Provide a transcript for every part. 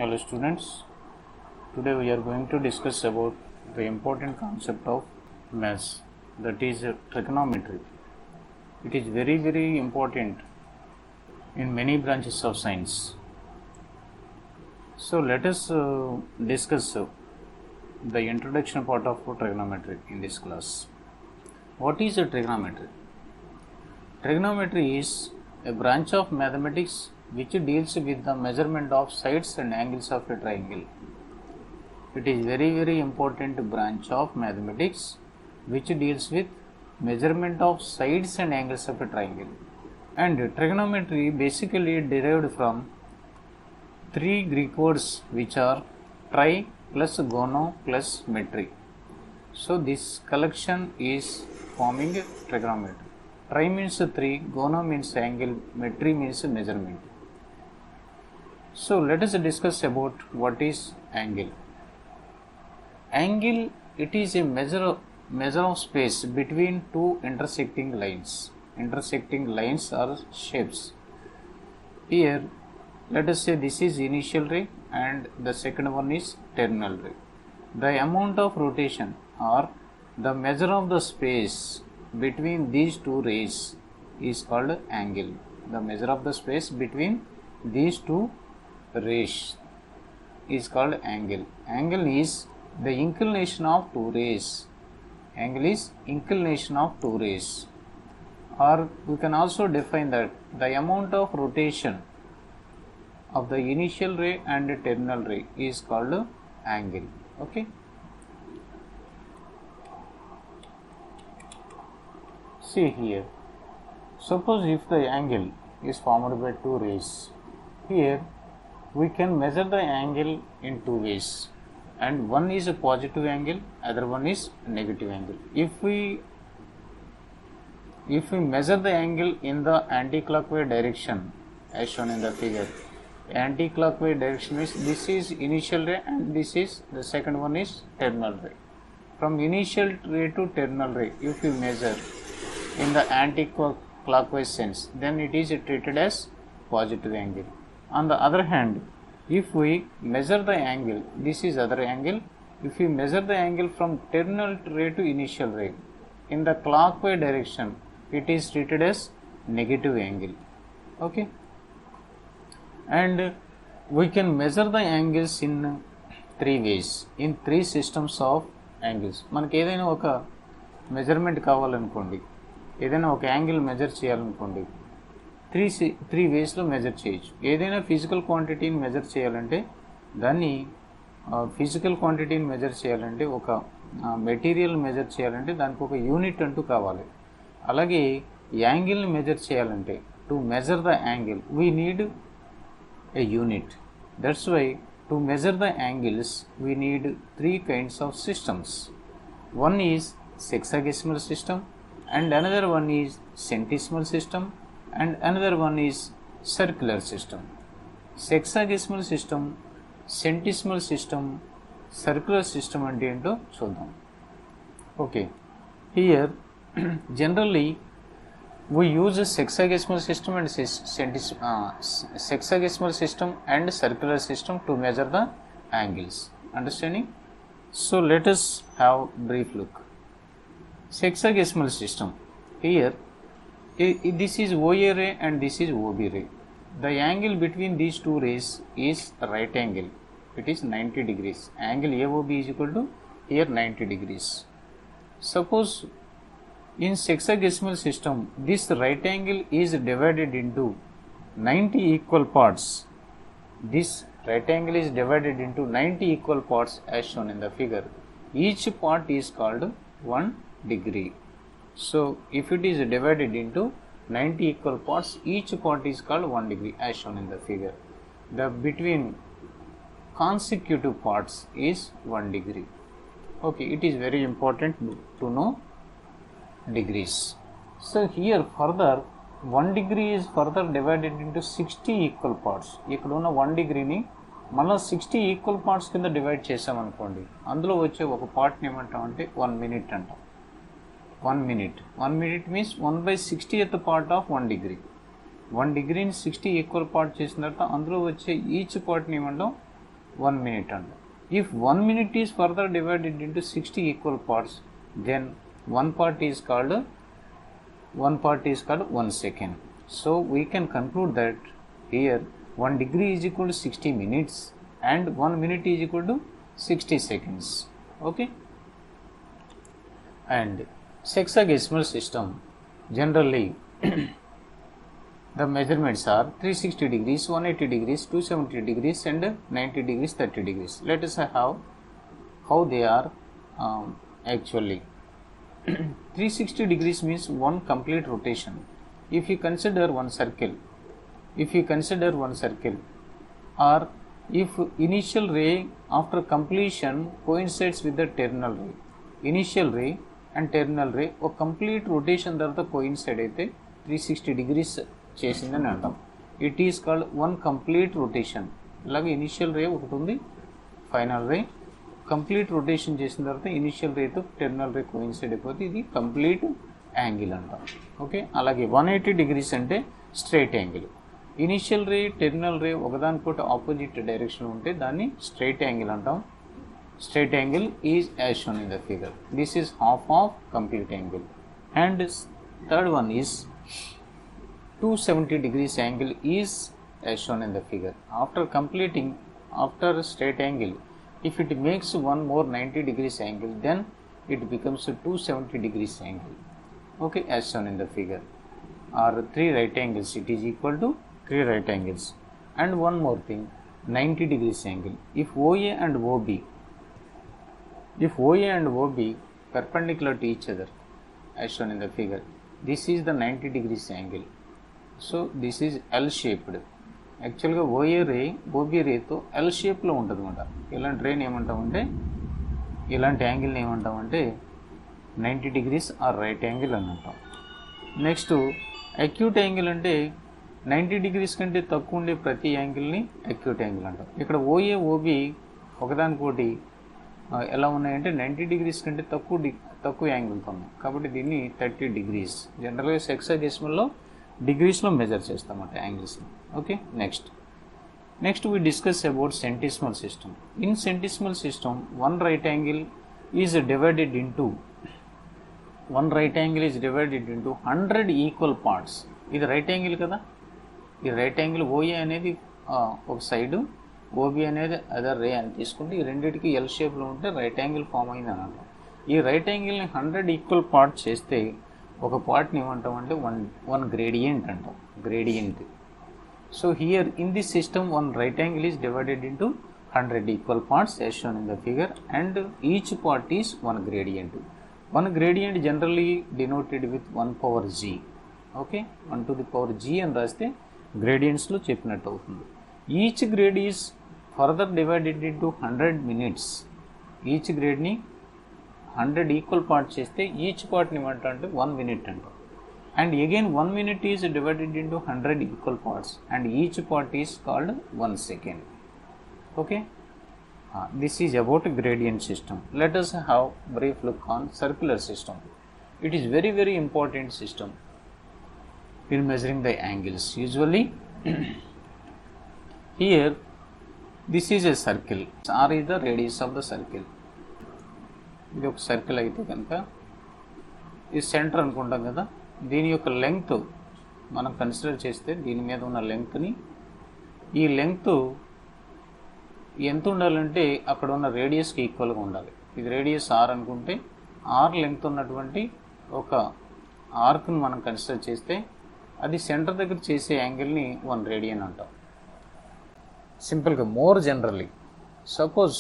Hello students, today we are going to discuss about the important concept of maths, that is trigonometry. It is very important in many branches of science. So let us discuss the introduction part of trigonometry in this class. What is trigonometry? Trigonometry is a branch of mathematics which deals with the measurement of sides and angles of a triangle. It is very important branch of mathematics which deals with measurement of sides and angles of a triangle. And trigonometry basically derived from three Greek words which are tri plus gono plus metry. So this collection is forming trigonometry. Tri means 3, gono means angle, metry means measurement. So let us discuss about what is angle. Angle, it is a measure of space between two intersecting lines. Intersecting lines are shapes. Here, let us say this is initial ray and the second one is terminal ray. The amount of rotation or the measure of the space between these two rays is called angle. The measure of the space between these two rays is called angle. Angle is the inclination of two rays. Angle is inclination of two rays. Or we can also define that the amount of rotation of the initial ray and the terminal ray is called angle. Okay. See here. Suppose if the angle is formed by two rays, here we can measure the angle in two ways, and one is a positive angle, other one is negative angle. If we measure the angle in the anti-clockwise direction as shown in the figure, anti-clockwise direction means this is initial ray and this is the second one is terminal ray. From initial ray to terminal ray, if we measure in the anti-clockwise sense, then it is treated as positive angle. On the other hand, if we measure the angle, this is other angle. If we measure the angle from terminal ray to initial ray in the clockwise direction, it is treated as negative angle. Okay. And we can measure the angles in three ways, in three systems of angles. మనకి ఏదైనా ఒక measurement కావాలనుకోండి, ఏదైనా ఒక angle measure చేయాలనుకోండి, three వేస్లో measure చేయొచ్చు. ఏదైనా physical క్వాంటిటీని measure చేయాలంటే దాన్ని ఫిజికల్ క్వాంటిటీని మెజర్ చేయాలంటే ఒక మెటీరియల్ మెజర్ చేయాలంటే దానికి ఒక యూనిట్ అంటూ కావాలి. అలాగే యాంగిల్ని మెజర్ చేయాలంటే to measure the angle we need a unit. That's why to measure the angles we need three kinds of systems. One is sexagesimal system and another one is centesimal system and another one is circular system. Sexagesimal system, centesimal system, circular system అంటే ఏంటో చూద్దాం. Okay, here generally we use a sexagesimal system and sexagesimal system and circular system to measure the angles. Understanding? So let us have brief look. Sexagesimal system. Here, this is OA ray and this is OB ray. The angle between these two rays is right angle. It is 90 degrees. Angle AOB is equal to here 90 degrees. Suppose in sexagesimal system, this right angle is divided into 90 equal parts. This right angle is divided into 90 equal parts as shown in the figure. Each part is called 1 degree. So, if it is divided into 90 equal parts, each part is called 1 degree as shown in the figure. The between consecutive parts is 1 degree. Okay, it is very important to know degrees. So here further 1 degree is further divided into 60 equal parts. ఇక్కడ ఉన్న 1 డిగ్రీని మనం 60 equal parts కింద divide చేసామనుకోండి, అందులో వచ్చే ఒక పార్ట్ని ఏమంటాం అంటే 1 minute అంటాం. 1 minute. 1 minute means 1/60th part of 1 degree. 1 degree in 60 equal part చేసిన తర్వాత అందులో వచ్చే ఈచ్ పార్ట్ని ఏమంటాం 1 minute and if 1 minute is further divided into 60 equal parts, then one part is called 1 second. So we can conclude that here 1 degree is equal to 60 minutes and 1 minute is equal to 60 seconds. Okay, and sexagesimal system generally the measurements are 360 degrees, 180 degrees, 270 degrees and 90 degrees, 30 degrees. Let us see how they are actually. 360 degrees means one complete rotation. If you consider one circle, or if initial ray after completion coincides with the terminal ray, initial ray and terminal ray ఒక complete rotation తర్వాత coincide అయితే 360 degrees చేసిందని అంటాం. It is called one complete rotation. ఇలాగే initial రే ఒకటి ఉంది, final రే. Complete rotation చేసిన తర్వాత ఇనిషియల్ రేతో టెర్మినల్ రే కోయిన్సైడ్ అయిపోతే ఇది కంప్లీట్ యాంగిల్ అంటాం. ఓకే, అలాగే 180 degrees అంటే స్ట్రైట్ యాంగిల్. ఇనిషియల్ రే టెర్మినల్ రే ఒకదానికొకటి ఆపోజిట్ డైరెక్షన్ ఉంటే దాన్ని స్ట్రైట్ యాంగిల్ అంటాం. Straight angle is as shown in the figure. This is half of complete angle. And third one is 270 degrees angle is as shown in the figure. After straight angle, if it makes one more 90 degrees angle, then it becomes a 270 degrees angle. Okay, as shown in the figure. Or 3 right angles, it is equal to 3 right angles. And one more thing, 90 degrees angle. If OA and OB perpendicular to each other as shown in the figure, this is the 90 degrees angle. So this is L shaped. యాక్చువల్గా OA రే OB రేతో L షేప్లో ఉంటుంది అనమాట. ఇలాంటి రేని ఏమంటామంటే, ఇలాంటి యాంగిల్ని ఏమంటామంటే 90 degrees are right angle అని అంటాం. నెక్స్ట్ అక్యూట్ యాంగిల్ అంటే 90 degrees కంటే తక్కువ ఉండే ప్రతి యాంగిల్ని అక్యూట్ యాంగిల్ అంటాం. ఇక్కడ ఓఏ ఓబీ ఒకదానికోటి ఎలా ఉన్నాయంటే 90 degrees కంటే తక్కువ యాంగిల్తో ఉన్నాయి, కాబట్టి దీన్ని 30 degrees. జనరల్గా సెక్సాగెసిమల్లో డిగ్రీస్లో మెజర్ చేస్తామన్నమాట యాంగిల్స్ని. Okay, next we discuss about centesimal system. In centesimal system, one right angle is divided into 100 equal parts. ఇది రైట్ యాంగిల్ కదా, ఈ రైట్ యాంగిల్ ఓఏ అనేది ఒక సైడు, ఓబీ అనేది అదర్ రే అని తీసుకుంటే ఈ రెండింటికి ఎల్ షేప్లో ఉంటే రైట్ యాంగిల్ ఫామ్ అయింది అని అంటాం. ఈ రైట్ యాంగిల్ని 100 ఈక్వల్ పార్ట్స్ చేస్తే ఒక పార్ట్ని ఏమంటామంటే వన్ గ్రేడియంట్ అంటాం, gradient. So here in this system one right angle is divided into 100 equal parts as shown in the figure, and each part is one gradient. One gradient generally denoted with 1 power g. Okay, 1 to the power g అని రాస్తే గ్రేడియంట్స్లో చెప్పినట్టు అవుతుంది. Each grade is further divided into 100 minutes. Each గ్రేడ్ని 100 equal part చేస్తే each పార్ట్ని ఏమంటే 1 minute అంటాం. And again 1 minute is divided into 100 equal parts and each part is called 1 second. Okay, this is about gradient system. Let us have brief look on circular system. It is very important system in measuring the angles. Usually here this is a circle. R is the radius of the circle. ఇది ఒక circle అయితే కనుక ఈ centre అనుకుంటాం కదా, దీని యొక్క length మనం కన్సిడర్ చేస్తే దీని మీద ఉన్న లెంగ్త్ని, ఈ లెంగ్త్ ఎంత ఉండాలంటే అక్కడ ఉన్న రేడియస్కి ఈక్వల్గా ఉండాలి. ఇది రేడియస్ ఆర్ అనుకుంటే ఆర్ లెంగ్త్ ఉన్నటువంటి ఒక ఆర్క్ను మనం కన్సిడర్ చేస్తే అది సెంటర్ దగ్గర చేసే యాంగిల్ని 1 radian అంటాం. సింపుల్గా మోర్ జనరల్లీ సపోజ్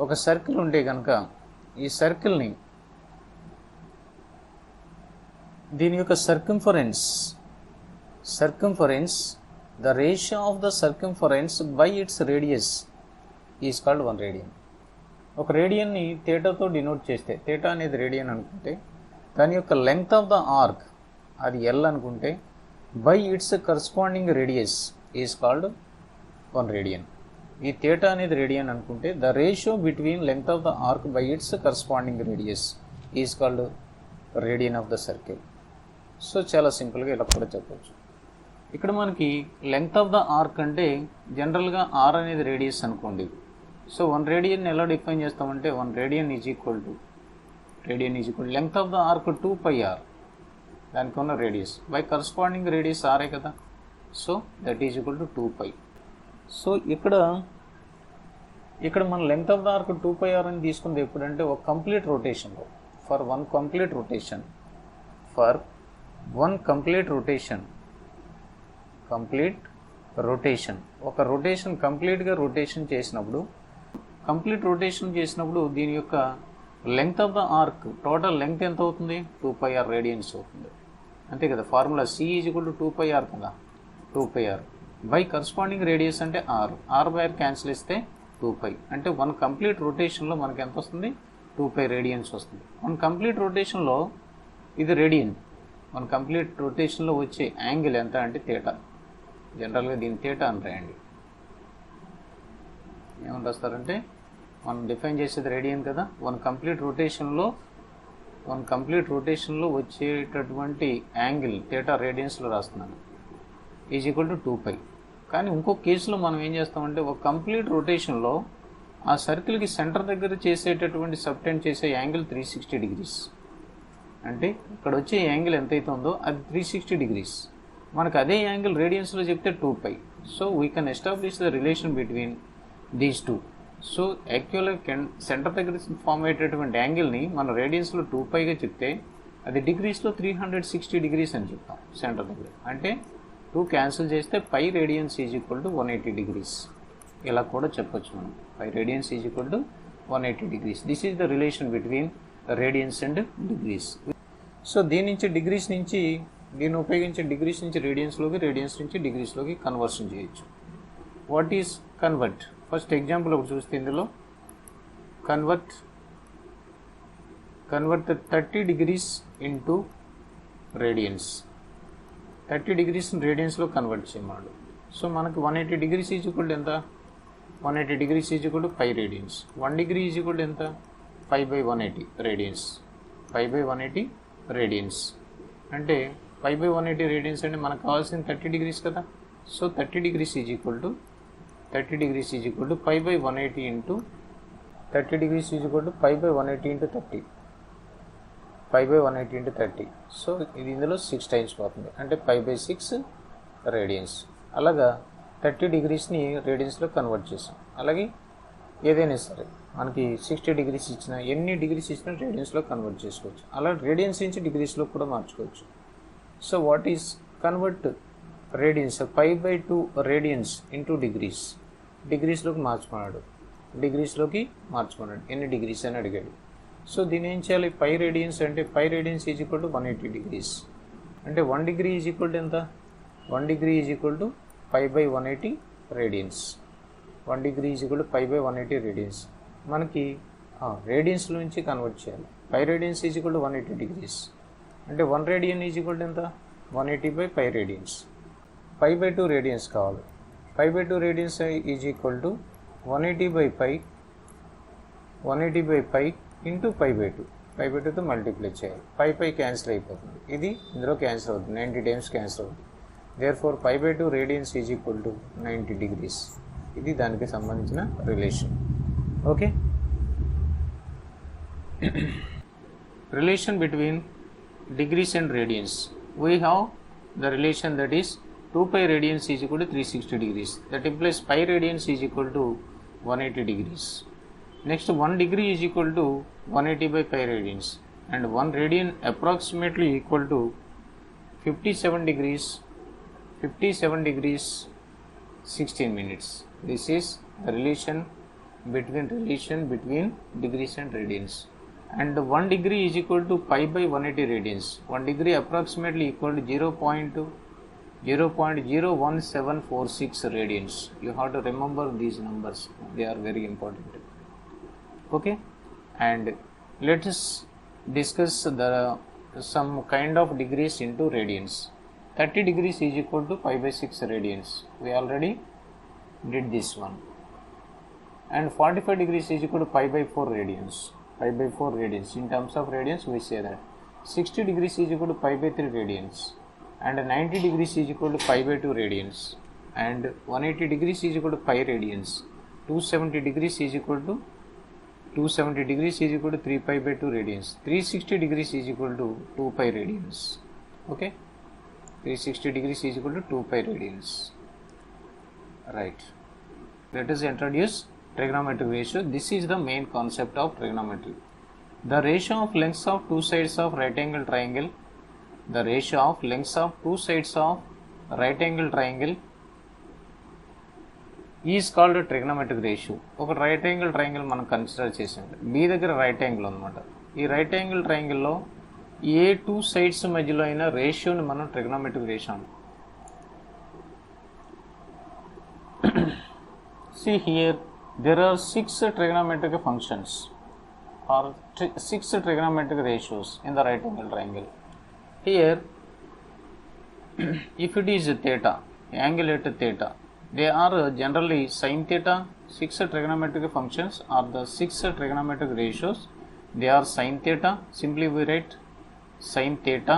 ఒక సర్కిల్ ఉంటే కనుక ఈ సర్కిల్ని దీని యొక్క circumference the ratio of the circumference by it's radius is called 1 radian. ఒక రేడియన్ని థీటాతో డినోట్ చేస్తే, థీటా అనేది రేడియన్ అనుకుంటే దాని యొక్క లెంగ్త్ ఆఫ్ ద ఆర్క్ అది ఎల్ అనుకుంటే by it's corresponding radius is called 1 radian. ఈ థీటా అనేది రేడియన్ అనుకుంటే the ratio between length of the arc by it's corresponding radius is called radian of the circle. So చాలా సింపుల్గా ఇలా కూడా చెప్పవచ్చు. ఇక్కడ మనకి లెంగ్త్ ఆఫ్ ద ఆర్క్ అంటే జనరల్గా ఆర్ అనేది రేడియస్ అనుకోండి, సో 1 రేడియన్ ఎలా డిఫైన్ చేస్తామంటే 1 radian is equal to length of the arc 2πr, దానికి ఉన్న రేడియస్ బై కరస్పాండింగ్ రేడియస్ ఆరే కదా. So that is equal to 2π. సో ఇక్కడ మన length of the arc 2πr అని తీసుకుంది ఎప్పుడంటే ఒక కంప్లీట్ రొటేషన్లో, ఫర్ వన్ కంప్లీట్ రొటేషన్ ఒక రొటేషన్ కంప్లీట్గా రొటేషన్ చేసినప్పుడు దీని యొక్క length of the arc total length ఎంత అవుతుంది? 2πr రేడియన్స్ అవుతుంది, అంతే కదా. Formula C is equal to 2πr కదా, 2πr బై కరస్పాండింగ్ రేడియస్ అంటే r బై r క్యాన్సిల్ ఇస్తే 2π, అంటే వన్ కంప్లీట్ రొటేషన్లో మనకి ఎంత వస్తుంది? 2π రేడియన్స్ వస్తుంది. వన్ కంప్లీట్ రొటేషన్లో ఇది రేడియన్, వన్ కంప్లీట్ రొటేషన్లో వచ్చే యాంగిల్ ఎంత అంటే θ. జనరల్గా దీన్ని θ అని రాయండి. ఏమని రాస్తారంటే మనం డిఫైన్ చేసేది రేడియన్ కదా. వన్ కంప్లీట్ రొటేషన్లో వచ్చేటటువంటి యాంగిల్ θ రేడియన్స్లో రాస్తున్నాను, ఈజ్ ఈక్వల్ టు 2π. కానీ ఇంకో కేసులో మనం ఏం చేస్తామంటే ఒక కంప్లీట్ రొటేషన్లో ఆ సర్కిల్కి సెంటర్ దగ్గర చేసేటటువంటి సబ్టెండ్ చేసే యాంగిల్ 360 డిగ్రీస్. అంటే ఇక్కడ వచ్చే యాంగిల్ ఎంతైతే ఉందో అది 360 డిగ్రీస్. మనకు అదే యాంగిల్ రేడియన్స్లో చెప్తే 2π. So we can establish the relation between these two. So యాక్చువల్గా సెంటర్ దగ్గర ఫామ్ అయ్యేటటువంటి యాంగిల్ని మన రేడియన్స్లో 2πగా చెప్తే అది డిగ్రీస్లో 360 డిగ్రీస్ అని చెప్తాం సెంటర్ దగ్గర. అంటే 2 క్యాన్సిల్ చేస్తే π radians is equal to 180 degrees. ఇలా కూడా చెప్పొచ్చు మనం, π radians is equal to 180 degrees. This is the relation between radians and degrees. So దీన్ని ఉపయోగించి డిగ్రీస్ నుంచి రేడియన్స్లోకి, రేడియన్స్ నుంచి డిగ్రీస్లోకి కన్వర్షన్ చేయొచ్చు. What is convert? First example ఒకటి చూస్తే ఇందులో convert 30 degrees into radians. 30 degrees రేడియన్స్లో కన్వర్ట్ చేయమన్నాడు. సో మనకు 180 డిగ్రీస్ ఈజ్ ఈక్వల్ ఎంత? 180 degrees is equal to π radians. 1 degree is equal ఎంత? π బై 180 రేడియన్స్. π బై 180 రేడియన్స్ అంటే π బై 180 రేడియన్స్ అంటే మనకు కావాల్సిన 30 డిగ్రీస్ కదా. So 30 degrees is equal to π by 180 into 30 degrees is equal to π by 180 into 30. π by 180 into 30. So ఇది ఇందులో 6 times పోతుంది, అంటే π బై 6 రేడియన్స్. అలాగా 30 డిగ్రీస్ని రేడియన్స్లో కన్వర్ట్ చేసాం. అలాగే ఏదైనా సరే మనకి 60 డిగ్రీస్ ఇచ్చినా, ఎన్ని డిగ్రీస్ ఇచ్చినా రేడియన్స్లో కన్వర్ట్ చేసుకోవచ్చు. అలా రేడియన్స్ నుంచి డిగ్రీస్లో కూడా మార్చుకోవచ్చు. So what is convert radians? π by 2 radians into డిగ్రీస్లోకి మార్చుకున్నాడు. ఎన్ని డిగ్రీస్ అని అడిగాడు. సో దీన్ని ఏం చేయాలి? π రేడియన్స్ అంటే π radians is equal to 180 degrees. అంటే 1 డిగ్రీ ఈజ్ ఈక్వల్ టు ఎంత? 1 degree is equal to π by 180 radians. 1 degree is equal to π by 180 radians. మనకి రేడియన్స్లో నుంచి కన్వర్ట్ చేయాలి. π radians is equal to 180 degrees. అంటే 1 రేడియన్ ఈజ్ ఈక్వల్ టు ఎంత? 180 by π radians. π by 2 radians కావాలి. π by 2 radians is equal to 180 by π into π by 2. π by 2తో multiply చేయాలి. π cancel అయిపోతుంది, ఇది ఇందులో క్యాన్సిల్ అవుతుంది, 90 టైమ్స్ క్యాన్సిల్ అవుతుంది. Therefore π by 2 radians is equal to 90 degrees. ఇది దానికి సంబంధించిన relation. Okay, relation between degrees and radians. We have the relation that is 2π radians is equal to 360 degrees. That implies π radians is equal to 180 degrees. Next, 1 degree is equal to 180 by π radians, and 1 radian approximately equal to 57 degrees 16 minutes. This is the relation between degrees and radians. And 1 degree is equal to π by 180 radians. 1 degree approximately equal to 0.01746 radians. You have to remember these numbers, they are very important. Okay, and let us discuss some kind of degrees into radians. 30 degrees is equal to π by 6 radians. We already did this one. And 45 degrees is equal to π by 4 radians. Pi by 4 radians. In terms of radians, we say that 60 degrees is equal to pi by 3 radians, and 90 degrees is equal to pi by 2 radians, and 180 degrees is equal to pi radians, 270 degrees is equal to 3 pi by 2 radians. 360 degrees is equal to 2 pi radians. Okay, 360 degrees is equal to 2 pi radians. Right, let us introduce trigonometric ratio. This is the main concept of trigonometry. The ratio of lengths of two sides of right angle triangle, the ratio of lengths of two sides of right angle triangle is called trigonometric ratio. ఒక right angle triangle మనం consider చేసాం. B దగ్గర right angle అనమాట. ఈ right angle ట్రయాంగిల్లో ఏ two sides మధ్యలో అయిన రేషియోని మనం trigonometric ratio అంటాం. See here, there are 6 trigonometric functions or 6 trigonometric ratios in the right angle triangle. Here, if it is theta, angle at theta, they are generally sin theta. 6 trigonometric functions are the 6 trigonometric ratios. They are sin theta. Simply we write sin theta.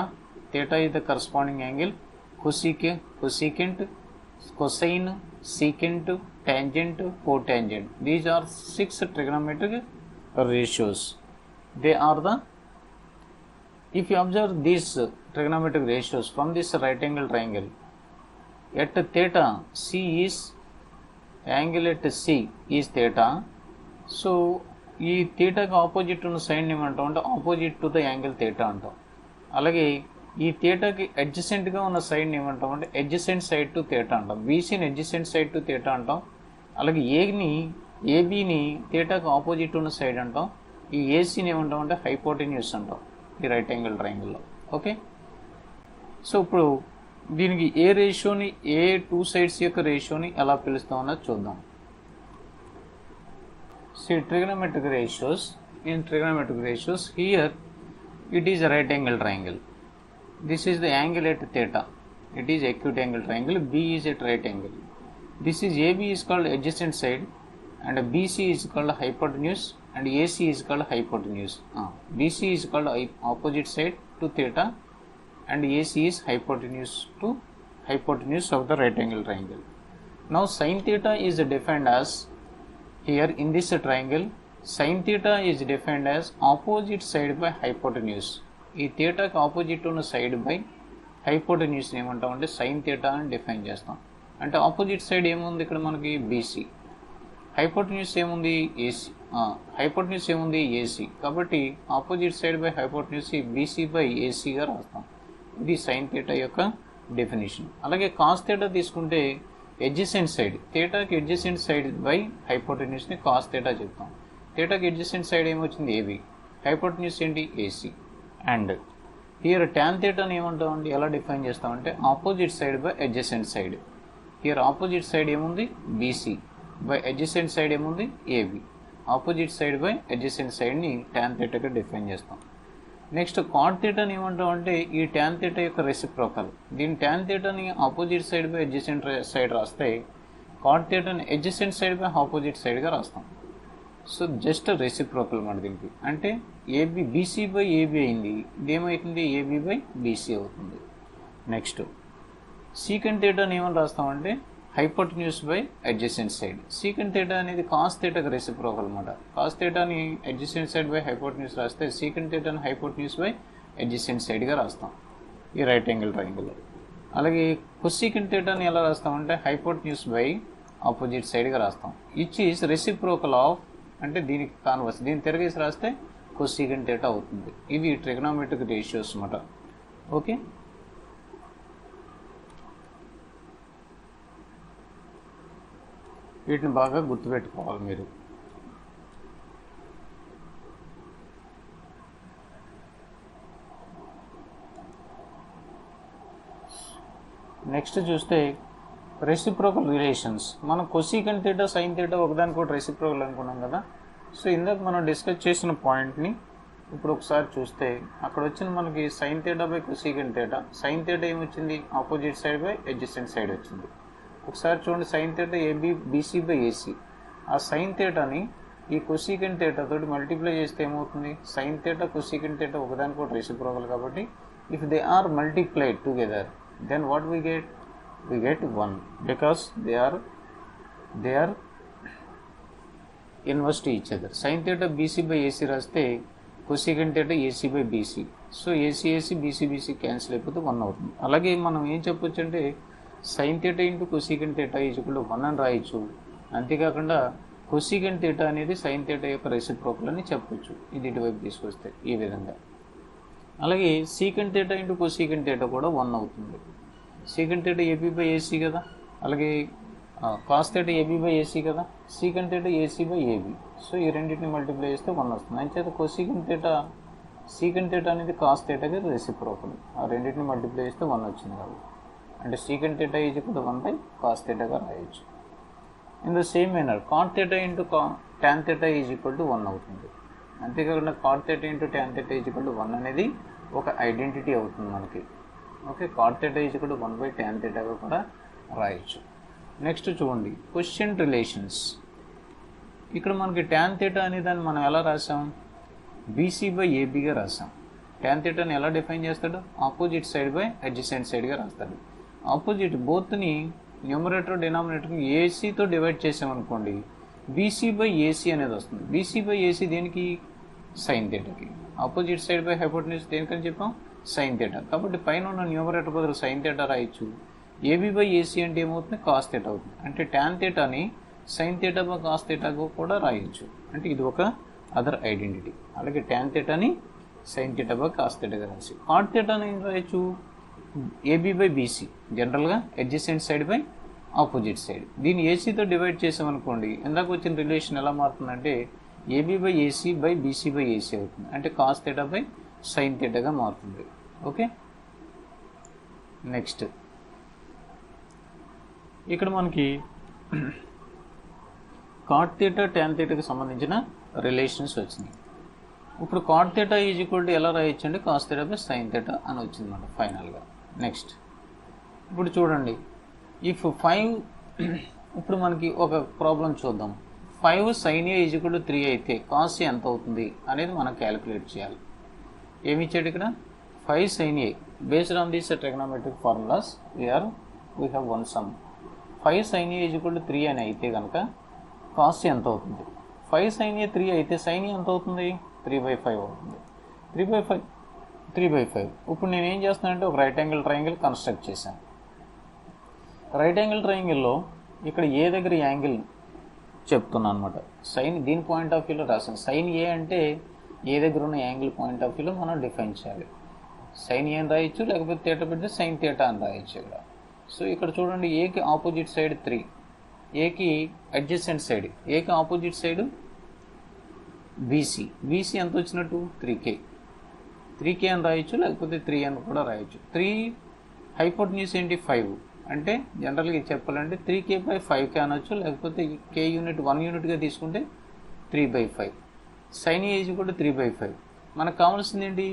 Theta is the corresponding angle. Cosecant, cosine, secant, tangent, cotangent. These are 6 trigonometric ratios. They are the, if you observe these trigonometric ratios from this right angle triangle, at theta, C is, angle at C is theta. So, ఈ థీటాకి opposite ఉన్న side ఏమంటాం అంటే opposite to the angle theta అంటాం. అలాగే ఈ థీటాకి అడ్జసెంట్గా ఉన్న side ఏమంటాం అంటే అడ్జసెంట్ సైడ్ టు థీటా అంటాం. బీసీని అడ్జసెంట్ సైడ్ టు థీటా అంటాం. అలాగే ఏబీని థీటాకి ఆపోజిట్ ఉన్న సైడ్ అంటాం. ఈ ఏసీని ఏమంటాం అంటే హైపోటెన్యూస్ అంటాం ఈ రైట్ యాంగిల్ ట్రయాంగిల్లో. ఓకే, సో ఇప్పుడు దీనికి ఏ రేషియోని, ఏ టూ సైడ్స్ యొక్క రేషియోని ఎలా పిలుస్తాం అన్నది చూద్దాం. See, trigonometric ratios. In trigonometric ratios, here it is a right angle triangle. This is the angle at theta. It is acute angle triangle. B is at right angle. This is AB is called adjacent side, and BC is called hypotenuse, and AC is called hypotenuse. BC is called opposite side to theta, and AC is hypotenuse to hypotenuse of the right angle triangle. Now sin theta is defined as, here in this triangle, sin theta is defined as opposite side by hypotenuse. ఈ థీటాకి opposite ఉన్న side by hypotenuse ఏమంటాం అంటే sine theta అని define చేస్తాం. అంటే opposite side ఏముంది ఇక్కడ మనకి బీసీ, హైపోటెన్యూస్ ఏముంది ఏసీ, హైపోటెన్యూస్ ఏముంది ఏసీ. కాబట్టి opposite side by hypotenuse BC by ఏసీగా రాస్తాం. ఇది సైన్ థీటా యొక్క డెఫినేషన్. అలాగే కాస్ థీటా తీసుకుంటే ఎడ్జసెంట్ సైడ్, థీటాకి ఎడ్జసెంట్ సైడ్ బై హైపోటెన్యూస్ని కాస్ థీటా చెప్తాం. థీటాకి ఎడ్జసెంట్ సైడ్ ఏమొచ్చింది ఏబీ, హైపోటెన్యూస్ ఏంటి ఏసీ. అండ్ హియర్ ట్యాన్ థీటాని ఏమంటామండి, ఎలా డిఫైన్ చేస్తామంటే opposite side by adjacent side. Here opposite side ఏముంది బీసీ, బై అడ్జసెంట్ సైడ్ ఏముంది AB. Opposite side by adjacent సైడ్ని ట్యాన్ థీటాగా డిఫైన్ చేస్తాం. నెక్స్ట్ కాట్ థీటాని ఏమంటాం అంటే ఈ ట్యాన్ థీటా యొక్క రెసిప్రోకల్. దీని ట్యాన్ థీటాని opposite side by adjacent side రాస్తే కాట్ థీటాని అడ్జసెంట్ సైడ్ బై ఆపోజిట్ సైడ్గా రాస్తాం. సో జస్ట్ రెసిప్రోకల్ మాట దీనికి. అంటే ఏబీ బీసీ బై ఏబీ అయింది, ఇదేమవుతుంది ఏబీ బై బీసీ అవుతుంది. నెక్స్ట్ సీకెంట్ థీటాని ఏమని రాస్తామంటే hypotenuse by adjacent side. Secant theta అనేది కాస్ థీటాకి రెసిప్రోకల్ అనమాట. కాస్ థీటాని అడ్జసెంట్ సైడ్ బై హైపోటెన్యూస్ రాస్తే సీకెంట్ థీటాని హైపోటెన్యూస్ బై అడ్జసెంట్ సైడ్గా రాస్తాం ఈ రైట్ యాంగిల్ ట్రయాంగిల్లో. అలాగే కొసీకెంట్ థీటాని ఎలా రాస్తామంటే హైపోటెన్యూస్ బై ఆపోజిట్ సైడ్గా రాస్తాం. ఇచ్ ఈస్ రెసిప్రోకల్ ఆఫ్, అంటే దీనికి కాన్వర్స్, దీన్ని తిరగేసి రాస్తే కొసీకెంట్ థీటా అవుతుంది. ఇవి ట్రిగనోమెట్రిక్ రేషియోస్ అన్నమాట. ఓకే, వీటిని బాగా గుర్తుపెట్టుకోవాలి మీరు. నెక్స్ట్ చూస్తే రెసిప్రోకల్ రిలేషన్స్. మనం కొసీకెంట్ థీటా సైన్ థీటా ఒకదానికొకటి రెసిప్రోకల్ అనుకున్నాం కదా. సో ఇందాక మనం డిస్కస్ చేసిన పాయింట్ని ఇప్పుడు ఒకసారి చూస్తే అక్కడ వచ్చిన మనకి sine theta by cosecant theta. Sine theta ఏమొచ్చింది opposite side by adjacent side వచ్చింది. ఒకసారి చూడండి sine theta AB BC by AC. ఆ సైన్ థీటాని ఈ కొసీకెంట్ థీటా తోటి మల్టిప్లై చేస్తే ఏమవుతుంది, సైన్ థీటా కొసీకెంట్ థీటా ఒకదానికొకటి రెసిప్రోకల్ కాబట్టి if they are multiplied together then what we get 1 because they are inverse to each other. Sine theta BC by AC రాస్తే cosecant theta AC by BC. So AC AC BC BC cancel అయిపోతే 1 అవుతుంది. అలాగే మనం ఏం చెప్పొచ్చు అంటే sine theta into cosecant theta is equal to 1 అని రాయొచ్చు. అంతేకాకుండా కొసీకెంట్ థీటా అనేది సైన్ థీటా యొక్క రెసిప్రోకల్ అని చెప్పొచ్చు ఇది ఇటువైపు తీసుకొస్తే ఈ విధంగా. అలాగే secant theta into cosecant theta కూడా 1 అవుతుంది. Secant theta AB by AC కదా, అలాగే cos theta AB by AC కదా, secant theta AC by AB. So ఈ రెండింటిని మల్టిప్లై చేస్తే 1 వస్తుంది. అంచేత కొసీకెంట్ థీటా సీకెంట్ థీటా అనేది కాస్ థీటాకి రెసిప్రోకల్. ఆ రెండింటిని మల్టిప్లై చేస్తే 1 వచ్చింది కాబట్టి అంటే secant theta is equal to 1 by cos థీటాగా రాయొచ్చు. In the same manner cot theta into tan theta is equal to 1 అవుతుంది. అంతేకాకుండా cot theta into tan theta is equal to 1 అనేది ఒక ఐడెంటిటీ అవుతుంది మనకి. Okay, cot theta is equal to 1 by tan థీటాగా కూడా రాయొచ్చు. నెక్స్ట్ చూడండి క్వశ్చన్ రిలేషన్స్. ఇక్కడ మనకి టాన్ థీటా అనే దాన్ని మనం ఎలా రాసాం, బీసీ బై ఏబీగా రాసాం. టాన్ థీటాని ఎలా డిఫైన్ చేస్తాడు, ఆపోజిట్ సైడ్ బై అడ్జసెంట్ సైడ్గా రాస్తాడు. ఆపోజిట్ బోత్ని న్యూమరేటర్ డినామినేటర్ని ఏసీతో డివైడ్ చేసామనుకోండి బీసీ బై ఏసీ అనేది వస్తుంది. బీసీ బై ఏసీ దేనికి, సైన్ థీటాకి. ఆపోజిట్ సైడ్ బై హైపోటెన్యూస్ దేనికని చెప్పాం, సైన్ థీటా. కాబట్టి పైన ఉన్న న్యూమరేటర్ బదులు సైన్ థీటా రాయొచ్చు. ఏబీ బై ఏసీ అంటే ఏమవుతుంది, కాస్ థీటా అవుతుంది. అంటే టాన్ థీటాని సైన్ థీటా బై కాస్ థీటాకు కూడా రాయొచ్చు. అంటే ఇది ఒక అదర్ ఐడెంటిటీ. అలాగే టాన్ థీటాని సైన్ థీటా బై కాస్ థీటాగా రాసి కాట్ థీటాని ఏం రాయొచ్చు, ఏబీ బై బీసీ, జనరల్గా adjacent side by opposite side. దీన్ని ఏసీతో డివైడ్ చేసామనుకోండి ఇందాక వచ్చిన రిలేషన్ ఎలా మారుతుందంటే AB by AC by BC by AC అవుతుంది. అంటే కాస్ థీటా బై సైన్ థీటాగా మారుతుంది. ఓకే, నెక్స్ట్ ఇక్కడ మనకి కాట్ థీటా టాన్ థీటాకి సంబంధించిన రిలేషన్స్ వచ్చినాయి. ఇప్పుడు cot theta is equal to ఎలా రాయొచ్చు అంటే cos theta by sine theta అని వచ్చింది అన్నమాట ఫైనల్గా. నెక్స్ట్ ఇప్పుడు చూడండి ఇఫ్ 5 ఇప్పుడు మనకి ఒక ప్రాబ్లం చూద్దాం. 5 sine A is equal to 3 అయితే కాస్ ఏ ఎంత అవుతుంది అనేది మనం క్యాలిక్యులేట్ చేయాలి. ఏమి ఇచ్చాడు ఇక్కడ, 5 sine A based on these trigonometric formulas we have one sum. 5 sine A is equal to 3 అని అయితే కనుక కాస్ ఎంత అవుతుంది. 5 సైన్ ఏ 3 అయితే సైన్ ఏ ఎంత అవుతుంది, 3/5 అవుతుంది. 3/5. ఇప్పుడు నేను ఏం చేస్తున్నానంటే ఒక రైట్ యాంగిల్ ట్రయాంగిల్ కన్స్ట్రక్ట్ చేశాను. రైట్ యాంగిల్ ట్రయాంగిల్లో ఇక్కడ ఏ దగ్గర యాంగిల్ చెప్తున్నాను అనమాట. సైన్ దీని పాయింట్ ఆఫ్ వ్యూలో రాసాను. సైన్ ఏ అంటే ఏ దగ్గర ఉన్న యాంగిల్ పాయింట్ ఆఫ్ వ్యూలో మనం డిఫైన్ చేయాలి. సైన్ ఏ అని రాయొచ్చు, లేకపోతే థీటా పెడితే సైన్ థీటా అని రాయొచ్చు ఇక్కడ. సో ఇక్కడ చూడండి ఏకి ఆపోజిట్ సైడ్ 3, ఏకి అడ్జసెంట్ సైడ్, ఏకి ఆపోజిట్ సైడ్ బీసీ. బీసీ ఎంత వచ్చినట్టు 3K అని రాయొచ్చు, లేకపోతే 3 అని కూడా రాయొచ్చు. 3 హైపోటెన్యూస్ ఏంటి 5, అంటే జనరల్గా చెప్పాలంటే 3K/5K అనొచ్చు, లేకపోతే K యూనిట్ 1 యూనిట్గా తీసుకుంటే 3/5. Sine A is equal to 3/5. మనకు కావాల్సింది ఏంటి,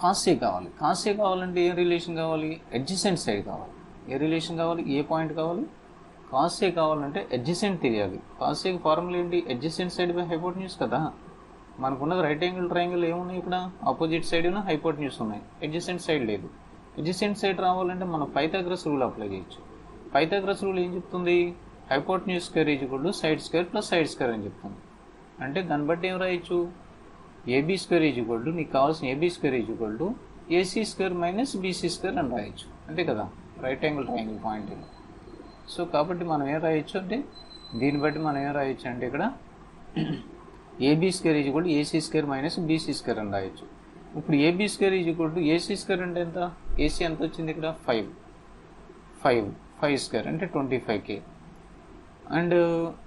కాస్ ఏ కావాలి. కాస్ ఏ కావాలంటే ఏ రిలేషన్ కావాలి, అడ్జసెంట్ సైడ్ కావాలి. ఏ రిలేషన్ కావాలి, ఏ పాయింట్ కావాలి, కాస్ ఏ కావాలంటే అడ్జసెంట్ తెలియాలి. కాస్ ఏ ఫార్ములా ఏంటి, అడ్జసెంట్ సైడ్ బై హైపోటెన్యూస్ కదా. మనకున్నది రైట్ యాంగిల్ ట్రయాంగిల్ ఏమున్నాయి ఇక్కడ, ఆపోజిట్ సైడ్ హైపోటెన్యూస్ ఉన్నాయి, అడ్జసెంట్ సైడ్ లేదు. అడ్జసెంట్ సైడ్ రావాలంటే మనం పైథాగరస్ రూల్ అప్లై చేయొచ్చు. పైథాగరస్ రూల్ ఏం చెప్తుంది, hypotenuse square is equal to side square plus side square అని చెప్తుంది. అంటే దాన్ని బట్టి ఏం రాయొచ్చు, AB square is equal to, నీకు కావాల్సిన AB square is equal to AC square minus BC square అని రాయొచ్చు. అంతే కదా right angle triangle point. So కాబట్టి మనం ఏం రాయొచ్చు అంటే దీన్ని బట్టి మనం ఏం రాయొచ్చు అంటే ఇక్కడ AB square is equal to AC square minus BC square అని రాయొచ్చు. ఇప్పుడు AB square is equal to AC square అంటే ఎంత, ఏసీ ఎంత వచ్చింది ఇక్కడ 5 స్క్వేర్ అంటే 25K. అండ్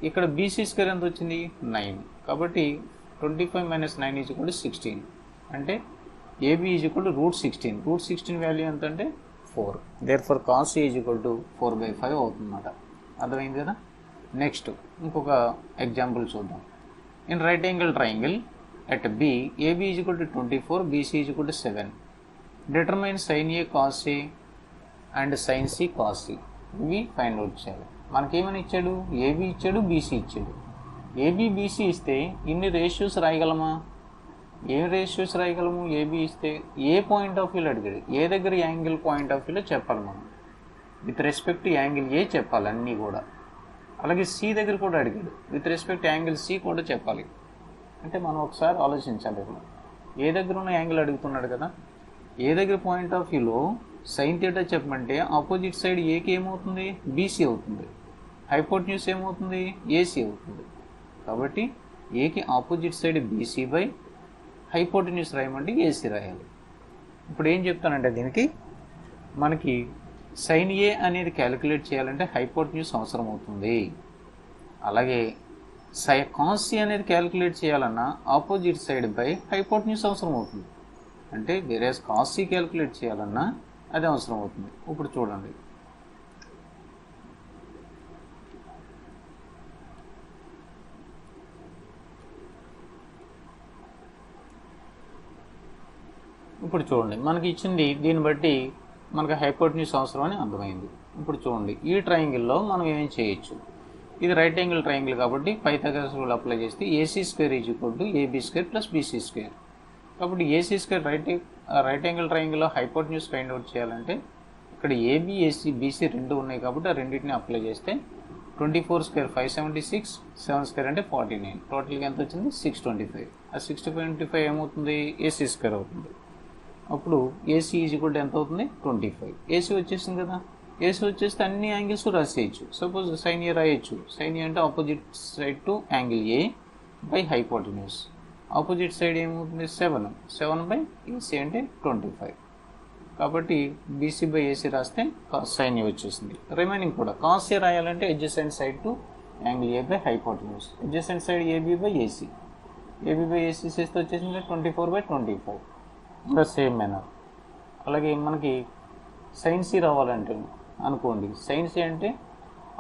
ఇక్కడ బీసీ స్క్వేర్ ఎంత వచ్చింది 9. కాబట్టి 25 మైనస్ 9 ఈజ్ ఈక్వల్ టు 16. అంటే AB is equal to √16. √16 value ఎంత అంటే 4. Therefore cos is equal to 4/5 అవుతుందన్నమాట. అర్థమైంది కదా. నెక్స్ట్ ఇంకొక ఎగ్జాంపుల్ చూద్దాం. In right angle triangle at B, AB is equal to 24, BC is equal to 7. Determine sin A cos A and sin C cos C. ఇవి find out చేయాలి. మనకేమని ఇచ్చాడు, AB ఇచ్చాడు, BC ఇచ్చాడు. ఏబీ బీసీ ఇస్తే ఇన్ని ratios రాయగలమా, ఏం ratios రాయగలము, AB ఇస్తే ఏ point of వ్యూలో అడిగాడు, ఏ దగ్గర యాంగిల్ పాయింట్ ఆఫ్ వ్యూలో చెప్పాలి మనం. With respect to angle A చెప్పాలి అన్నీ కూడా. అలాగే సి దగ్గర కూడా అడిగాడు, విత్ రెస్పెక్ట్ యాంగిల్ సి కూడా చెప్పాలి. అంటే మనం ఒకసారి ఆలోచించాలి. ఇక్కడ ఏ దగ్గర ఉన్న యాంగిల్ అడుగుతున్నాడు కదా, ఏ దగ్గర పాయింట్ ఆఫ్ వ్యూలో సైన్ థీటా చెప్పమంటే ఆపోజిట్ సైడ్ ఏకి ఏమవుతుంది, బీసీ అవుతుంది. హైపోటెన్యూస్ ఏమవుతుంది, ఏసీ అవుతుంది. కాబట్టి ఏకి opposite side BC by hypotenuse రాయమంటే ఏసీ రాయాలి. ఇప్పుడు ఏం చెప్తానంటే దీనికి మనకి సైన్ ఏ అనేది క్యాలిక్యులేట్ చేయాలంటే హైపోటెన్యూస్ అవసరం అవుతుంది. అలాగే కాస్ సి అనేది క్యాలిక్యులేట్ చేయాలన్నా ఆపోజిట్ సైడ్ బై హైపోటెన్యూస్ అవసరం అవుతుంది. అంటే వేరే కాస్ సి క్యాలిక్యులేట్ చేయాలన్నా అది అవసరం అవుతుంది. ఇప్పుడు చూడండి, మనకి ఇచ్చింది, దీన్ని బట్టి మనకు హైపోటెన్యూస్ అవసరం అని అర్థమైంది. ఇప్పుడు చూడండి, ఈ ట్రయాంగిల్లో మనం ఏం చేయొచ్చు, ఇది రైట్ యాంగిల్ ట్రయాంగిల్ కాబట్టి పైథాగరస్ రూల్ అప్లై చేస్తే AC square is equal to AB square plus BC square. కాబట్టి ఏసీ స్క్వేర్ రైట్ యాంగిల్ ట్రయాంగిల్లో హైపోటెన్యూస్ ఫైండ్ అవుట్ చేయాలంటే ఇక్కడ ఏబీ ఏసీ బీసీ రెండు ఉన్నాయి కాబట్టి ఆ రెండింటిని అప్లై చేస్తే 24 స్క్వేర్ 576, 7 స్క్వేర్ అంటే 49, టోటల్గా ఎంత వచ్చింది 625. ఆ 625 ఏమవుతుంది, ఏసీ స్క్వేర్ అవుతుంది. అప్పుడు ఏసీ ఈజ్ ఈక్వల్ టు ఎంత అవుతుంది 25. ఏసీ వచ్చేసింది కదా, ఏసీ వచ్చేస్తే అన్ని యాంగిల్స్ రాసేయచ్చు. సపోజ్ సైన్ ఏ రాయొచ్చు. సైన్ ఏ అంటే opposite side to angle A by hypotenuse. Opposite side ఏమవుతుంది 7 బై ఏసీ అంటే 25. కాబట్టి బీసీ బై ఏసీ రాస్తే సైన్ ఏ వచ్చేసింది. రిమైనింగ్ కూడా కాస్ ఏ రాయాలంటే adjacent side to angle A by hypotenuse, adjacent side AB by AC, AB by AC చేస్తే వచ్చేసింది 24/25. ఇంకా సేమ్ మేనర్. అలాగే మనకి సైన్ సి రావాలంటే అనుకోండి, సైన్ సి అంటే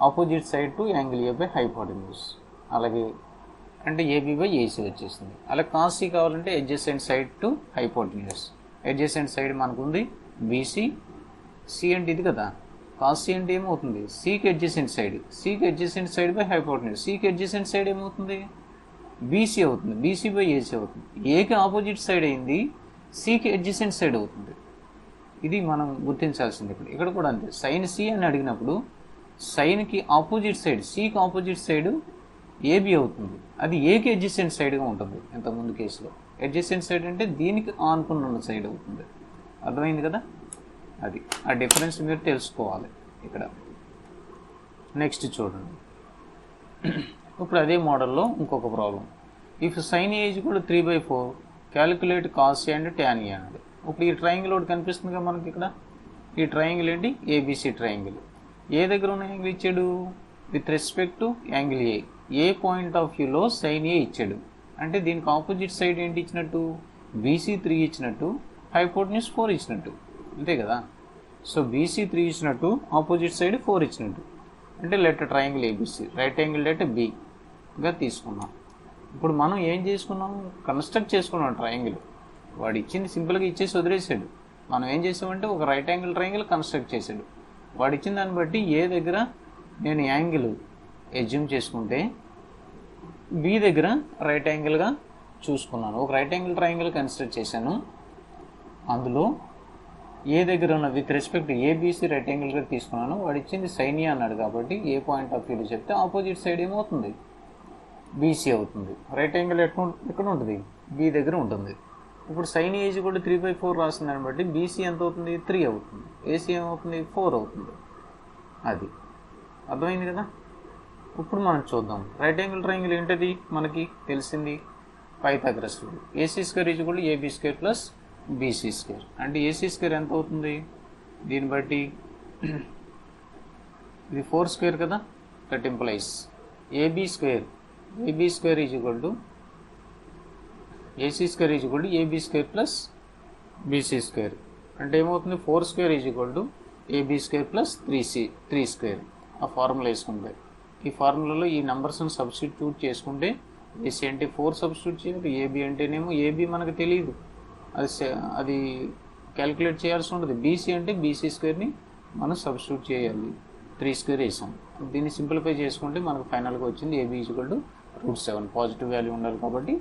opposite side to angle A by hypotenuse, అలాగే అంటే ఏబీ బై ఏసీ వచ్చేసింది. అలాగే కాస్ సి కావాలంటే adjacent side to hypotenuse, adjacent side మనకు ఉంది బీసీ, సి అంటే ఇది కదా, కాస్ సి అంటే ఏమవుతుంది సికి అడ్జసెంట్ సైడ్, సికి అడ్జసెంట్ సైడ్ బై హైపోటెన్యూస్, సికి అడ్జసెంట్ సైడ్ ఏమవుతుంది బీసీ అవుతుంది, బీసీ బై ఏసీ అవుతుంది. ఏకి ఆపోజిట్ సైడ్ అయింది, సికి అడ్జసెంట్ సైడ్ అవుతుంది. ఇది మనం గుర్తించాల్సింది. ఇక్కడ కూడా అంతే, సైన్ సి అని అడిగినప్పుడు సైన్కి ఆపోజిట్ సైడ్, సికి ఆపోజిట్ సైడ్ ఏబీ అవుతుంది, అది ఏకి అడ్జసెంట్ సైడ్గా ఉంటుంది. ఇంతకుముందు కేసులో అడ్జసెంట్ సైడ్ అంటే దీనికి ఆనుకుని ఉన్న సైడ్ అవుతుంది. అర్థమైంది కదా, అది ఆ డిఫరెన్స్ మీరు తెలుసుకోవాలి ఇక్కడ. నెక్స్ట్ చూడండి, ఇప్పుడు అదే మోడల్లో ఇంకొక problem. If sign A is కూడా 3/4 calculate cos A and tan ఏ అన్నాడు. ఇప్పుడు ఈ ట్రయాంగిల్ ఒకటి కనిపిస్తుంది కదా మనకి ఇక్కడ. ఈ ట్రయాంగిల్ ఏంటి, ఏబీసీ ట్రయాంగిల్. ఏ దగ్గర ఉన్న యాంగిల్ ఇచ్చాడు, with respect to angle A, A point of వ్యూలో సైన్ ఏ ఇచ్చాడు. అంటే దీనికి ఆపోజిట్ సైడ్ ఏంటి ఇచ్చినట్టు, బీసీ 3 ఇచ్చినట్టు, హైపోటెన్యూస్ 4 ఇచ్చినట్టు, అంతే కదా. సో బీసీ 3 ఇచ్చినట్టు, ఆపోజిట్ సైడ్ 4 ఇచ్చినట్టు. అంటే let triangle ABC, right angle at బిగా తీసుకున్నాం. ఇప్పుడు మనం ఏం చేసుకున్నాం, కన్స్ట్రక్ట్ చేసుకున్నాం ట్రయాంగిల్. వాడు ఇచ్చింది సింపుల్గా ఇచ్చేసి వదిలేసాడు. మనం ఏం చేసామంటే ఒక రైట్ యాంగిల్ ట్రయాంగిల్ కన్స్ట్రక్ట్ చేశాడు. వాడు ఇచ్చిన దాన్ని బట్టి ఏ దగ్గర నేను యాంగిల్ ఎజ్యూమ్ చేసుకుంటే బి దగ్గర రైట్ యాంగిల్గా చూసుకున్నాను. ఒక రైట్ యాంగిల్ ట్రయాంగిల్ కన్స్ట్రక్ట్ చేశాను. అందులో ఏ దగ్గర ఉన్న విత్ రెస్పెక్ట్ ఏబీసీ రైట్ యాంగిల్గా తీసుకున్నాను. వాడు ఇచ్చింది సైన్ ఏ అన్నాడు కాబట్టి ఏ పాయింట్ ఆఫ్ వ్యూలో చెప్తే ఆపోజిట్ సైడ్ ఏమవుతుంది బీసీ అవుతుంది. రైట్ యాంగిల్ ఎక్కడ ఉంటుంది, బి దగ్గర ఉంటుంది. ఇప్పుడు సైన్ ఏ కూడా 3/4 రాసిందని బట్టి బీసీ ఎంత అవుతుంది 3 అవుతుంది, ఏసీ ఏమవుతుంది 4 అవుతుంది. అది అర్థమైంది కదా. ఇప్పుడు మనం చూద్దాం, రైట్ యాంగిల్ ట్రయాంగిల్ ఏంటది మనకి తెలిసింది, Pythagoras rule. AC square is equal to AB square plus BC square. అంటే ఏసీ స్క్వేర్ ఎంత అవుతుంది, దీన్ని బట్టి ఇది 4 స్క్వేర్ కదా, that implies AB square is equal to AC square is equal to AB square plus BC square. అంటే ఏమవుతుంది 4 square is equal to AB square plus 3 square. ఆ ఫార్ములా వేసుకుంటే, ఈ ఫార్ములాలో ఈ నెంబర్స్ని సబ్స్టిట్యూట్ చేసుకుంటే ఏసీ అంటే 4 సబ్స్టిట్యూట్ చేయాలి, ఏబీ అంటేనేమో ఏబీ మనకు తెలియదు, అది క్యాలిక్యులేట్ చేయాల్సి ఉంటుంది. బీసీ అంటే బీసీ స్క్వేర్ని మనం సబ్స్టిట్యూట్ చేయాలి, 3 స్క్వేర్ వేసాం. దీన్ని సింప్లిఫై చేసుకుంటే మనకు ఫైనల్గా వచ్చింది AB equal to √7. Positive value ఉండాలి కాబట్టి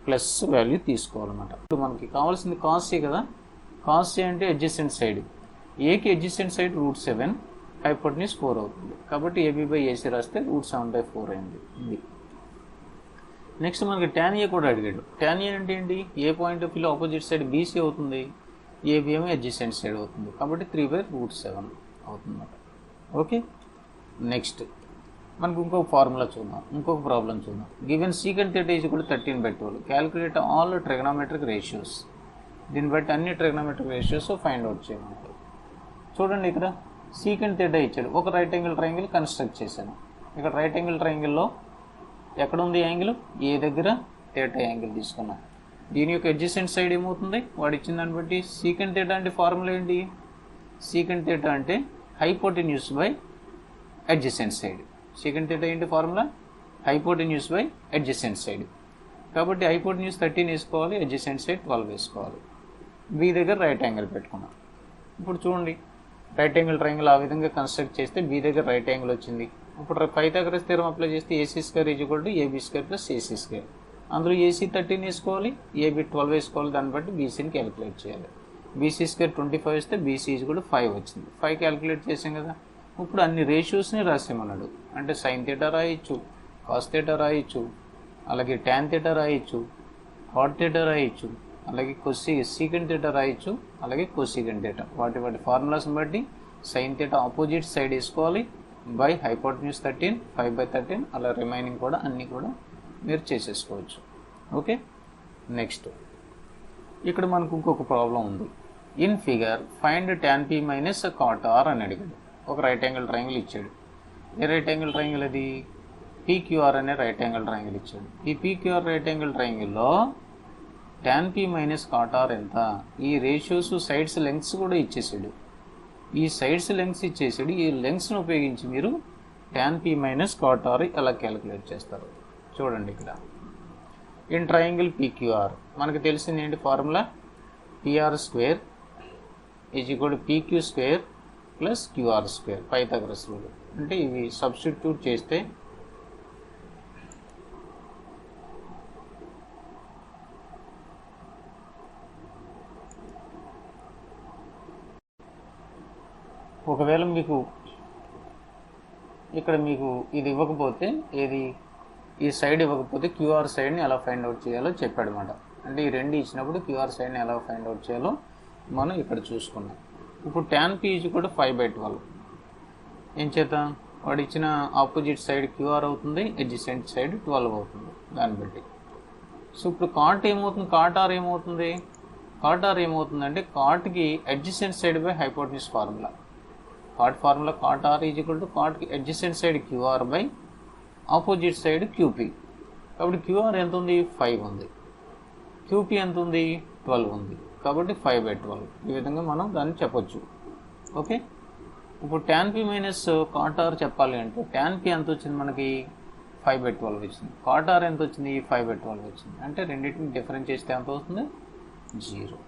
ప్లస్ వాల్యూ తీసుకోవాలన్నమాట. ఇప్పుడు మనకి కావాల్సింది కాస్ ఏ కదా, కాస్ ఏ అంటే అడ్జసెంట్ సైడ్, ఏకి అడ్జసెంట్ సైడ్ √7, హైపోటెన్యూస్ 4 అవుతుంది. కాబట్టి ఏబీ బై ఏసీ రాస్తే √7/4 అయింది ఇది. నెక్స్ట్ మనకి tan A కూడా అడిగాడు. tan A అంటే ఏంటి? ఏ పాయింట్ ఆఫ్ వ్యూలో ఆపోజిట్ సైడ్ బీసీ అవుతుంది, ఏబీ ఏమో అడ్జసెంట్ సైడ్ అవుతుంది. కాబట్టి 3/√7 అవుతుంది. ఓకే, నెక్స్ట్ మనకు ఇంకొక ఫార్ములా చూద్దాం, ఇంకొక ప్రాబ్లం చూద్దాం. Given secant theta is equal to 13/12. Calculate all trigonometric ratios. దీన్ని బట్టి అన్ని ట్రిగనోమెట్రిక్ రేషియోస్ ఫైండ్ అవుట్ చేయమంటారు. చూడండి, ఇక్కడ సీకెంట్ థీటా ఇచ్చాడు. ఒక రైట్ యాంగిల్ ట్రయాంగిల్ కన్స్ట్రక్ట్ చేశాను. ఇక్కడ రైట్ యాంగిల్ ట్రయాంగిల్లో ఎక్కడ ఉంది యాంగిల్? ఏ దగ్గర థీటా యాంగిల్ తీసుకున్నాం. దీని యొక్క అడ్జసెంట్ సైడ్ ఏమవుతుంది? వాడు ఇచ్చిన దాన్ని బట్టి సీకెంట్ థీటా అంటే ఫార్ములా ఏంటి? సీకెంట్ థీటా అంటే hypotenuse by adjacent side. Secant theta ఏంటి formula? Hypotenuse by adjacent side. కాబట్టి హైపోటెన్యూస్ 13 వేసుకోవాలి, అడ్జసెంట్ సైడ్ 12 వేసుకోవాలి. బి దగ్గర రైట్ యాంగిల్ పెట్టుకున్నాం. ఇప్పుడు చూడండి, రైట్ యాంగిల్ ట్రయాంగిల్ ఆ విధంగా కన్స్ట్రక్ట్ చేస్తే బి దగ్గర రైట్ యాంగిల్ వచ్చింది. ఇప్పుడు పైథాగరస్ థియరం అప్లై చేస్తే AC² = AB² + AC². అందులో AC 13 వేసుకోవాలి, AB 12 వేసుకోవాలి. దాన్ని బట్టి బీసీని క్యాలిక్యులేట్ చేయాలి. BC² 25 వస్తే BC = 5 వచ్చింది. 5 క్యాలిక్యులేట్ చేసాం కదా. ఇప్పుడు అన్ని రేషియోస్ని రాసేమన్నాడు. అంటే సైన్ థీటా రాయొచ్చు, కాస్ థీటా రాయొచ్చు, అలాగే tan థీటా రాయొచ్చు, కాట్ థీటా రాయొచ్చు, అలాగే సీకెంట్ థీటా రాయొచ్చు, అలాగే కోసీకెంట్ థీటా. వాటి ఫార్ములాస్ని బట్టి సైన్ థీటా ఆపోజిట్ సైడ్ వేసుకోవాలి బై హైపోటెన్యూస్ 13, 5/13. అలా రిమైనింగ్ కూడా అన్నీ కూడా మీరు చేసేసుకోవచ్చు. ఓకే, నెక్స్ట్ ఇక్కడ మనకు ఇంకొక ప్రాబ్లం ఉంది. In figure find tan P - cot R అని అడిగాడు. ఒక రైట్ యాంగిల్ ట్రయాంగిల్ ఇచ్చాడు. ఏ రైట్ యాంగిల్ ట్రయాంగిల్ అది? PQR అనే రైట్ యాంగిల్ ట్రయాంగిల్ ఇచ్చాడు. ఈ PQR రైట్ యాంగిల్ ట్రయాంగిల్లో tan P - cot R ఎంత? ఈ రేషియోస్ సైడ్స్ లెంగ్త్స్ కూడా ఇచ్చేసాడు. ఈ సైడ్స్ లెంగ్త్స్ ఇచ్చేసాడు. ఈ లెంగ్త్స్ని ఉపయోగించి మీరు tan P - cot R ఎలా క్యాలిక్యులేట్ చేస్తారు చూడండి. ఇక్కడ ఇన్ ట్రయాంగిల్ PQR మనకు తెలిసింది ఏంటి formula? PR² = PQ² + QR². Pythagoras rule. అంటే ఇవి సబ్స్టిట్యూట్ చేస్తే ఒకవేళ మీకు ఇక్కడ మీకు ఇది ఇవ్వకపోతే, ఏది ఈ సైడ్ ఇవ్వకపోతే QR సైడ్ని ఎలా ఫైండ్ అవుట్ చేయాలో చెప్పాడనమాట. అంటే ఈ రెండు ఇచ్చినప్పుడు QR సైడ్ని ఎలా ఫైండ్ అవుట్ చేయాలో మనం ఇక్కడ చూసుకున్నాం. ఇప్పుడు tan P = 5/12. ఏం చేద్దాం? వాడు ఇచ్చిన ఆపోజిట్ సైడ్ QR అవుతుంది, అడ్జసెంట్ సైడ్ 12 అవుతుంది. దాన్ని బట్టి సో ఇప్పుడు కాట్ ఏమవుతుంది? cot R ఏమవుతుంది? cot R ఏమవుతుందంటే కాట్కి adjacent side by hypotenuse formula. Cot formula cot R = కాట్కి adjacent side QR by opposite side QP. కాబట్టి QR ఎంత ఉంది? 5 ఉంది. QP ఎంత ఉంది? 12 ఉంది. కాబట్టి 5/12. ఈ విధంగా మనం దాన్ని చెప్పొచ్చు. ఓకే, ఇప్పుడు tan P - cot R చెప్పాలి అంటే tan P ఎంత వచ్చింది మనకి? 5/12 వచ్చింది. cot R ఎంత వచ్చింది? 5/12 వచ్చింది. అంటే రెండింటిని డిఫరెన్స్ చేస్తే ఎంత అవుతుంది? 0.